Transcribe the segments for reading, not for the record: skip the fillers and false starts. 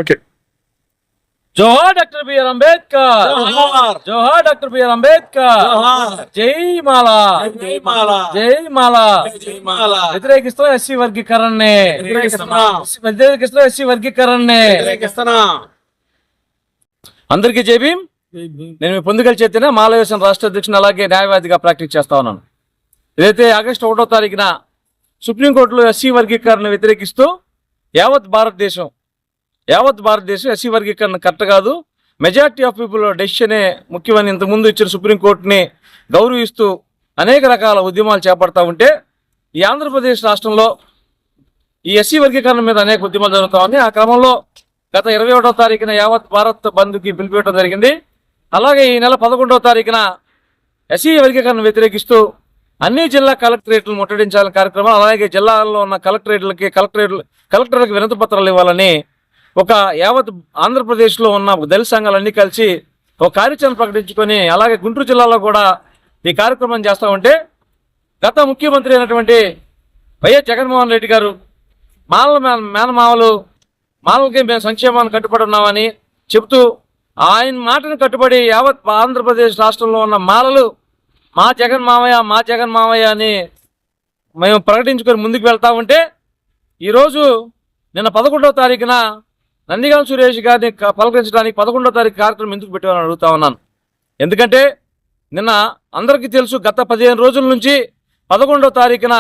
Okay. జోహార్ doctor BR Ambedkar, జోహార్. జోహార్ doctor BR Ambedkar, జోహార్. జై మాలా, జై మాలా, జై మాలా. జై మాలా. వ్యతిరేకిస్తూ ఎస్సీ వర్గీకరణని, వ్యతిరేకిస్తూ ఎస్సీ వర్గీకరణని వ్యతిరేకిస్తున్నా. అందరికీ జై భీమ్. నేను మీ పొందుగల చేతిన మాలవేశం రాష్ట్ర అధ్యక్షుని అలాగే న్యాయవాదిగా ప్రాక్టీస్ చేస్తా ఉన్నాను. ఏదైతే ఆగస్టు 1వ తారీఖున సుప్రీంకోర్టులో ఎస్సీ వర్గీకరణ వ్యతిరేకిస్తూ యావత్ భారతదేశం ఎస్సీ వర్గీకరణ కరెక్ట్ కాదు, మెజారిటీ ఆఫ్ పీపుల్ డెసిషనే ముఖ్యమని ఇంతకుముందు ఇచ్చిన సుప్రీంకోర్టుని గౌరవిస్తూ అనేక రకాల ఉద్యమాలు చేపడతా ఉంటే ఈ ఆంధ్రప్రదేశ్ రాష్ట్రంలో ఈ ఎస్సీ వర్గీకరణ మీద అనేక ఉద్యమాలు జరుగుతూ ఉన్నాయి. ఆ క్రమంలో గత 21వ తారీఖున యావత్ భారత్ బంద్కి పిలిపివ్వడం జరిగింది. అలాగే ఈ నెల 11వ తారీఖున ఎస్సీ వర్గీకరణ వ్యతిరేకిస్తూ అన్ని జిల్లా కలెక్టరేట్లు ముట్టడించాలని కార్యక్రమం, అలాగే జిల్లాల్లో ఉన్న కలెక్టర్లకు వినతి పత్రాలు ఇవ్వాలని ఒక యావత్ ఆంధ్రప్రదేశ్లో ఉన్న దళిత సంఘాలన్నీ కలిసి ఒక కార్యాచరణ ప్రకటించుకొని అలాగే గుంటూరు జిల్లాలో కూడా ఈ కార్యక్రమం చేస్తూ ఉంటే గత ముఖ్యమంత్రి అయినటువంటి వైఎస్ జగన్మోహన్ రెడ్డి గారు మాలలకి మేము సంక్షేమాన్ని కట్టుబడి ఉన్నామని చెబుతూ ఆయన మాటను కట్టుబడి యావత్ ఆంధ్రప్రదేశ్ రాష్ట్రంలో ఉన్న మాలలు మా జగన్ మావయ్య అని మేము ప్రకటించుకొని ముందుకు వెళ్తా ఉంటే ఈరోజు నిన్న 11వ తారీఖున నందిగాం సురేష్ గారిని పలకరించడానికి 11వ తారీఖు కార్యక్రమం ఎందుకు పెట్టామని అడుగుతా ఉన్నాను. ఎందుకంటే నిన్న అందరికీ తెలుసు, గత 15 రోజుల నుంచి 11వ తారీఖున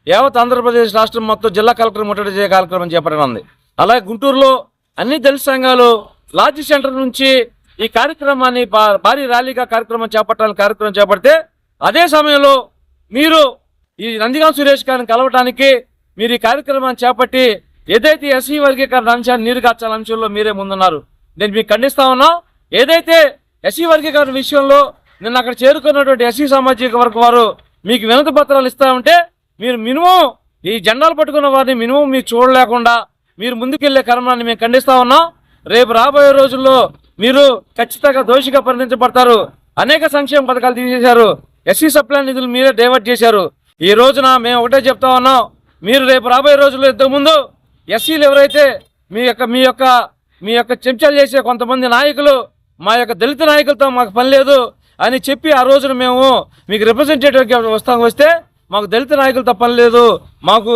యావత్ ఆంధ్రప్రదేశ్ రాష్ట్రం మొత్తం జిల్లా కలెక్టర్ ముట్టడి చేసే కార్యక్రమం చేపట్టనుంది. అలాగే గుంటూరులో అన్ని దళిత సంఘాలు లాడ్జి సెంటర్ నుంచి ఈ కార్యక్రమాన్ని భారీ ర్యాలీగా కార్యక్రమం చేపడితే అదే సమయంలో మీరు ఈ నందిగాం సురేష్ గారిని కలవటానికి మీరు ఈ కార్యక్రమాన్ని చేపట్టి ఏదైతే ఎస్సీ వర్గీకరణ అంశాన్ని నీరుగార్చాల అంశంలో మీరే ముందున్నారు. నేను మీకు ఖండిస్తా ఉన్నాం. ఏదైతే ఎస్సీ వర్గీకరణ విషయంలో నిన్న అక్కడ చేరుకున్నటువంటి ఎస్సీ సామాజిక వర్గం వారు మీకు వినతి పత్రాలు ఇస్తా ఉంటే మీరు మినిమం ఈ జెండాలు పట్టుకున్న వారిని మినిమం మీరు చూడలేకుండా మీరు ముందుకెళ్లే కర్మాన్ని మేము ఖండిస్తా ఉన్నాం. రేపు రాబోయే రోజుల్లో మీరు ఖచ్చితంగా దోషిగా పరిగణించబడతారు. అనేక సంక్షేమ పథకాలు తీసేశారు, ఎస్సీ సప్లై నిధులు మీరే డైవర్ట్ చేశారు. ఈ రోజున మేము ఒకటే చెప్తా ఉన్నాం, మీరు రేపు రాబోయే రోజుల్లో ఇంతకుముందు ఎస్సీలు ఎవరైతే మీ యొక్క చెంచాలు చేసే కొంతమంది నాయకులు మా యొక్క దళిత నాయకులతో మాకు పని లేదు అని చెప్పి ఆ రోజున మేము మీకు రిప్రజెంటేటివ్గా వస్తే మాకు దళిత నాయకులతో పని లేదు, మాకు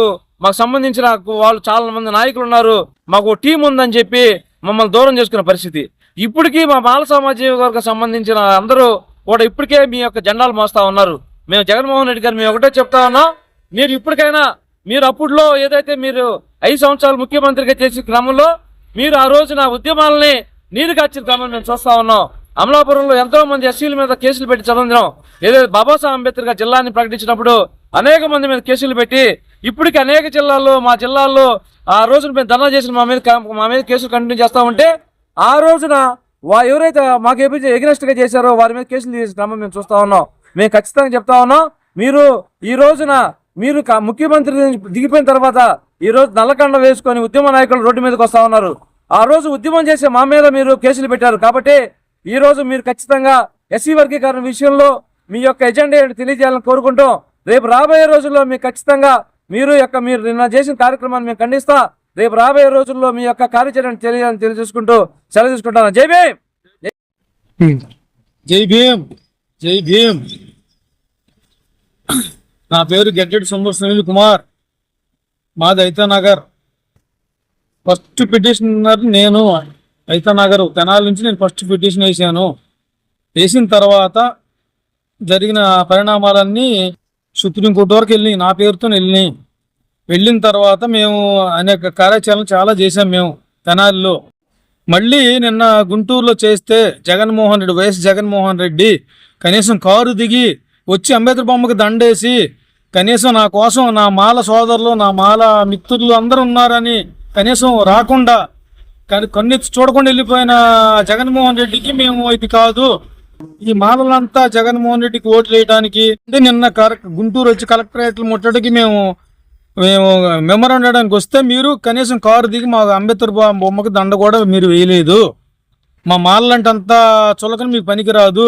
సంబంధించిన వాళ్ళు చాలా మంది నాయకులు ఉన్నారు, మాకు టీం ఉందని చెప్పి మమ్మల్ని దూరం చేసుకున్న పరిస్థితి. ఇప్పటికీ మా మాల సామాజిక వర్గం సంబంధించిన అందరూ కూడా ఇప్పటికే మీ యొక్క జెండాలు మోస్తా ఉన్నారు. మేము జగన్మోహన్ రెడ్డి గారు మేము ఒకటే చెప్తా ఉన్నాం, మీరు ఇప్పటికైనా మీరు అప్పుడులో ఏదైతే మీరు 5 సంవత్సరాలు ముఖ్యమంత్రిగా చేసే క్రమంలో మీరు ఆ రోజున ఉద్యమాలని నీరుగార్చిన క్రమం మేము చూస్తా ఉన్నాం. అమలాపురంలో ఎంతో మంది ఎస్సీల మీద కేసులు పెట్టి చదివించాం. ఏదైతే బాబాసాహెబ్ అంబేద్కర్ గారు జిల్లాని ప్రకటించినప్పుడు అనేక మంది మీద కేసులు పెట్టి ఇప్పటికీ అనేక జిల్లాల్లో మా జిల్లాల్లో ఆ రోజున మేము ధర్నా చేసిన మా మీద కేసులు కంటిన్యూ చేస్తా ఉంటే ఆ రోజున ఎవరైతే మాకు ఎగ్నెస్ట్గా చేశారో వారి మీద కేసులు తీసే క్రమం మేము చూస్తా ఉన్నాం. మేము ఖచ్చితంగా చెప్తా ఉన్నాం, మీరు ఈ రోజున మీరు ముఖ్యమంత్రి దిగిపోయిన తర్వాత ఈ రోజు నల్లకండ వేసుకొని ఉద్యమ నాయకులు రోడ్డు మీదకి వస్తా ఉన్నారు. ఆ రోజు ఉద్యమం చేసే మా మీద మీరు కేసులు పెట్టారు. కాబట్టి ఈ రోజు మీరు ఖచ్చితంగా ఎస్సీ వర్గీకరణ విషయంలో మీ యొక్క ఎజెండా తెలియజేయాలని కోరుకుంటాం. రేపు రాబోయే రోజుల్లో మీకు ఖచ్చితంగా మీరు నిన్న చేసిన కార్యక్రమాన్ని మేము ఖండిస్తా. రేపు రాబోయే రోజుల్లో మీ యొక్క కార్యాచరణ తెలియజేసుకుంటూ సెలవు తీసుకుంటాను. జై భీమ్. జై భీమ్. జై భీమ్. నా పేరు గెడ్డెడి సునీల్ కుమార్, మాది ఐతానగర్. ఫస్ట్ పిటిషనర్ నేను. ఐతానగర్ తెనాలి నుంచి నేను ఫస్ట్ పిటిషన్ వేసాను. వేసిన తర్వాత జరిగిన పరిణామాలన్నీ సుప్రీంకోర్టు వరకు వెళ్ళి నా పేరుతో వెళ్ళిన తర్వాత మేము అనేక కార్యాచరణ చాలా చేసాం మేము తెనాలిలో. మళ్ళీ నిన్న గుంటూరులో చేస్తే వైఎస్ జగన్మోహన్ రెడ్డి కనీసం కారు దిగి వచ్చి అంబేద్కర్ బొమ్మకి దండేసి కనీసం నా కోసం నా మాల సోదరులు నా మాల మిత్రులు అందరూ ఉన్నారని కనీసం రాకుండా కొన్ని చూడకుండా వెళ్ళిపోయిన జగన్మోహన్ రెడ్డికి మేము ఇది కాదు, ఈ మాలలంతా జగన్మోహన్ రెడ్డికి ఓట్లు వేయడానికి నిన్న గుంటూరు వచ్చి కలెక్టరేట్లు ముట్టడికి మేము మెమరాండానికి వస్తే మీరు కనీసం కారు దిగి మా అంబేద్కర్ బొమ్మకి దండ కూడా మీరు వేయలేదు. మా మాలంటే అంతా చులకని మీకు పనికిరాదు.